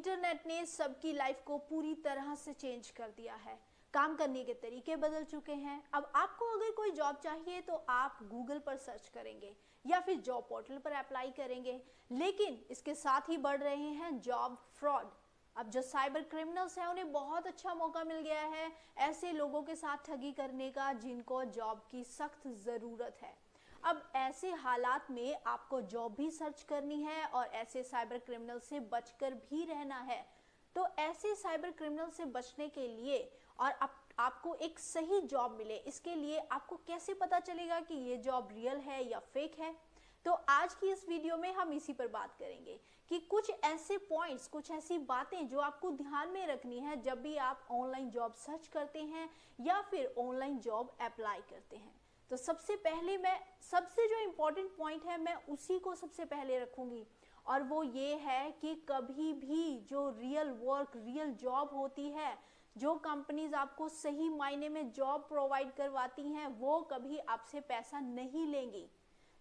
Internet ने सबकी life को पूरी तरह से चेंज कर दिया है। काम करने के तरीके बदल चुके हैं। अब आपको अगर कोई जॉब चाहिए तो आप गूगल पर सर्च करेंगे या फिर जॉब पोर्टल पर अप्लाई करेंगे, लेकिन इसके साथ ही बढ़ रहे हैं जॉब फ्रॉड। अब जो साइबर क्रिमिनल्स हैं उन्हें बहुत अच्छा मौका मिल गया है ऐसे लोगों के साथ ठगी करने का जिनको जॉब की सख्त ज़रूरत है। अब ऐसे हालात में आपको जॉब भी सर्च करनी है और ऐसे साइबर क्रिमिनल से बचकर भी रहना है। तो ऐसे साइबर क्रिमिनल से बचने के लिए और आपको एक सही जॉब मिले, इसके लिए आपको कैसे पता चलेगा कि ये जॉब रियल है या फेक है? तो आज की इस वीडियो में हम इसी पर बात करेंगे कि कुछ ऐसे पॉइंट्स, कुछ ऐसी बातें जो आपको ध्यान में रखनी है जब भी आप ऑनलाइन जॉब सर्च करते हैं या फिर ऑनलाइन जॉब अप्लाई करते हैं। तो सबसे पहले सबसे जो इम्पोर्टेंट पॉइंट है मैं उसी को सबसे पहले रखूंगी, और वो ये है कि कभी भी जो रियल वर्क, रियल जॉब होती है, जो कंपनीज आपको सही मायने में जॉब प्रोवाइड करवाती हैं, वो कभी आपसे पैसा नहीं लेंगी।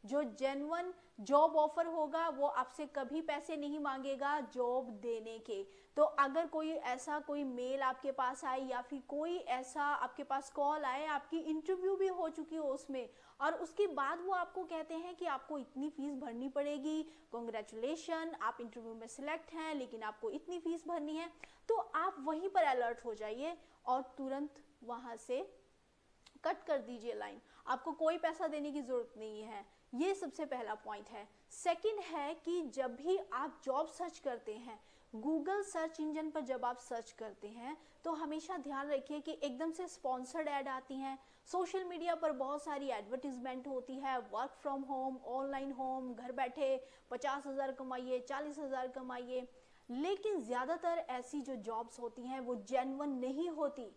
जो जेन्युइन जॉब ऑफर होगा वो आपसे कभी पैसे नहीं मांगेगा जॉब देने के। तो अगर कोई मेल आपके पास आए या फिर कोई ऐसा आपके पास कॉल आए, आपकी इंटरव्यू भी हो चुकी हो उसमें, और उसके बाद वो आपको कहते हैं कि आपको इतनी फीस भरनी पड़ेगी, कॉन्ग्रेचुलेशन आप इंटरव्यू में सिलेक्ट हैं लेकिन आपको इतनी फीस भरनी है, तो आप वहीं पर अलर्ट हो जाइए और तुरंत वहां से कट कर दीजिए लाइन। आपको कोई पैसा देने की जरूरत नहीं है। ये सबसे पहला पॉइंट है। सेकंड है कि जब भी आप जॉब सर्च करते हैं, गूगल सर्च इंजन पर जब आप सर्च करते हैं, तो हमेशा ध्यान रखिए कि एकदम से स्पॉन्सर्ड ऐड आती हैं। सोशल मीडिया पर बहुत सारी एडवर्टीजमेंट होती है, work from home, online home, घर बैठे 50,000 कमाइए, 40,000 कमाइए। लेकिन ज़्यादातर ऐसी जो जॉब्स होती हैं वो जेन्युइन नहीं होती।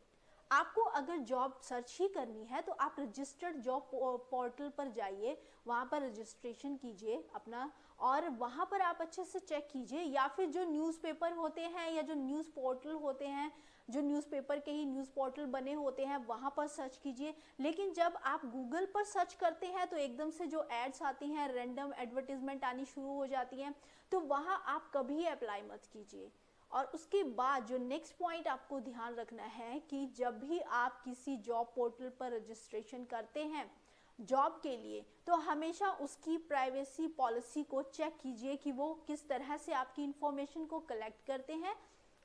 आपको अगर जॉब सर्च ही करनी है तो आप रजिस्टर्ड जॉब पोर्टल पर जाइए, वहाँ पर रजिस्ट्रेशन कीजिए अपना, और वहाँ पर आप अच्छे से चेक कीजिए, या फिर जो न्यूज़पेपर होते हैं या जो न्यूज़ पोर्टल होते हैं, जो न्यूज़पेपर के ही न्यूज़ पोर्टल बने होते हैं, वहाँ पर सर्च कीजिए। लेकिन जब आप गूगल पर सर्च करते हैं तो एकदम से जो एड्स आती हैं, रैंडम एडवर्टीजमेंट आनी शुरू हो जाती हैं, तो वहाँ आप कभी अप्लाई मत कीजिए। और उसके बाद जो नेक्स्ट पॉइंट आपको ध्यान रखना है कि जब भी आप किसी जॉब पोर्टल पर रजिस्ट्रेशन करते हैं जॉब के लिए, तो हमेशा उसकी प्राइवेसी पॉलिसी को चेक कीजिए कि वो किस तरह से आपकी इंफॉर्मेशन को कलेक्ट करते हैं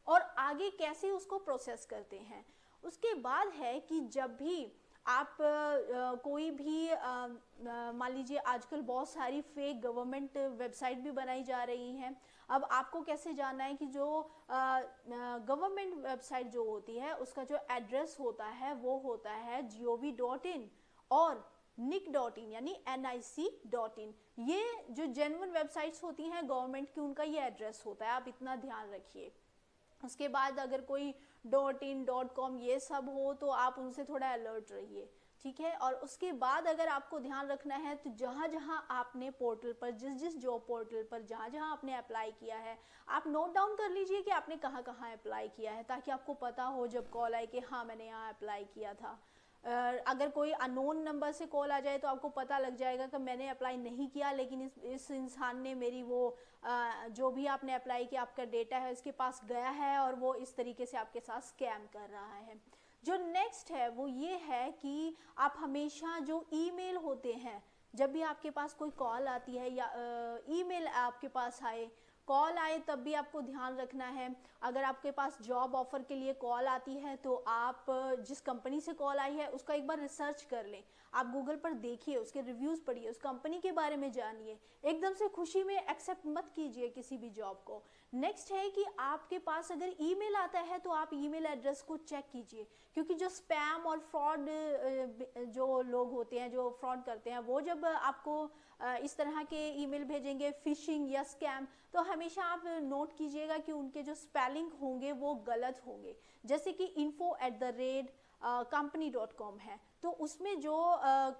और आगे कैसे उसको प्रोसेस करते हैं। उसके बाद है कि जब भी आप कोई भी मान लीजिए आजकल बहुत सारी फेक गवर्नमेंट वेबसाइट भी बनाई जा रही हैं। अब आपको कैसे जानना है कि जो गवर्नमेंट वेबसाइट जो होती है उसका जो एड्रेस होता है वो होता है gov.in और nic.in यानी nic.in। ये जो जेन्युइन वेबसाइट्स होती हैं गवर्नमेंट की, उनका ये एड्रेस होता है, आप इतना ध्यान रखिए। उसके बाद अगर कोई .in .com ये सब हो तो आप उनसे थोड़ा अलर्ट रहिए, ठीक है। और उसके बाद अगर आपको ध्यान रखना है तो जहाँ जहाँ आपने पोर्टल पर, जिस जॉब पोर्टल पर जहाँ जहाँ आपने अप्लाई किया है, आप नोट डाउन कर लीजिए कि आपने कहाँ कहाँ अप्लाई किया है, ताकि आपको पता हो जब कॉल आए कि हाँ मैंने यहाँ अप्लाई किया था। अगर कोई अननोन नंबर से कॉल आ जाए तो आपको पता लग जाएगा कि मैंने अप्लाई नहीं किया, लेकिन इस इंसान ने मेरी वो जो भी आपने अप्लाई किया आपका डेटा है इसके पास गया है और वो इस तरीके से आपके साथ स्कैम कर रहा है। जो नेक्स्ट है वो ये है कि आप हमेशा जो ईमेल होते हैं, जब भी आपके पास कोई कॉल आती है या ईमेल आपके पास आए, कॉल आए, तब भी आपको ध्यान रखना है। अगर आपके पास जॉब ऑफर के लिए कॉल आती है तो आप जिस कंपनी से कॉल आई है उसका एक बार रिसर्च कर लें। आप गूगल पर देखिए, उसके रिव्यूज़ पढ़िए, उस कंपनी के बारे में जानिए। एकदम से खुशी में एक्सेप्ट मत कीजिए किसी भी जॉब को। नेक्स्ट है कि आपके पास अगर ईमेल आता है तो आप ईमेल एड्रेस को चेक कीजिए, क्योंकि जो स्पैम और फ्रॉड जो लोग होते हैं, जो फ्रॉड करते हैं, वो जब आपको इस तरह के ईमेल भेजेंगे, फिशिंग या स्कैम, तो हमेशा आप नोट कीजिएगा कि उनके जो स्पेलिंग होंगे वो गलत होंगे। जैसे कि info@company.com है तो उसमें जो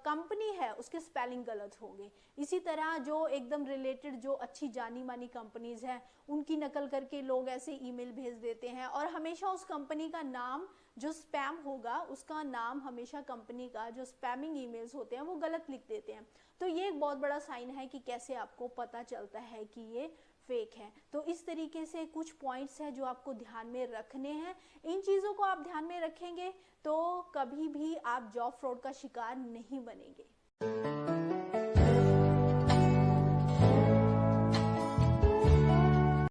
कंपनी है उसके स्पेलिंग गलत होंगे। इसी तरह जो एकदम रिलेटेड जो अच्छी जानी मानी कंपनीज हैं उनकी नकल करके लोग ऐसे ईमेल भेज देते हैं, और हमेशा उस कंपनी का नाम जो स्पैम होगा उसका नाम हमेशा कंपनी का जो स्पैमिंग ईमेल्स होते हैं वो गलत लिख देते हैं। तो ये एक बहुत बड़ा साइन है कि कैसे आपको पता चलता है कि ये फेक हैं। तो इस तरीके से कुछ पॉइंट्स हैं जो आपको ध्यान में रखने हैं। इन चीज़ों को आप ध्यान में रखेंगे तो कभी भी आप जॉब फ्रॉड का शिकार नहीं बनेंगे।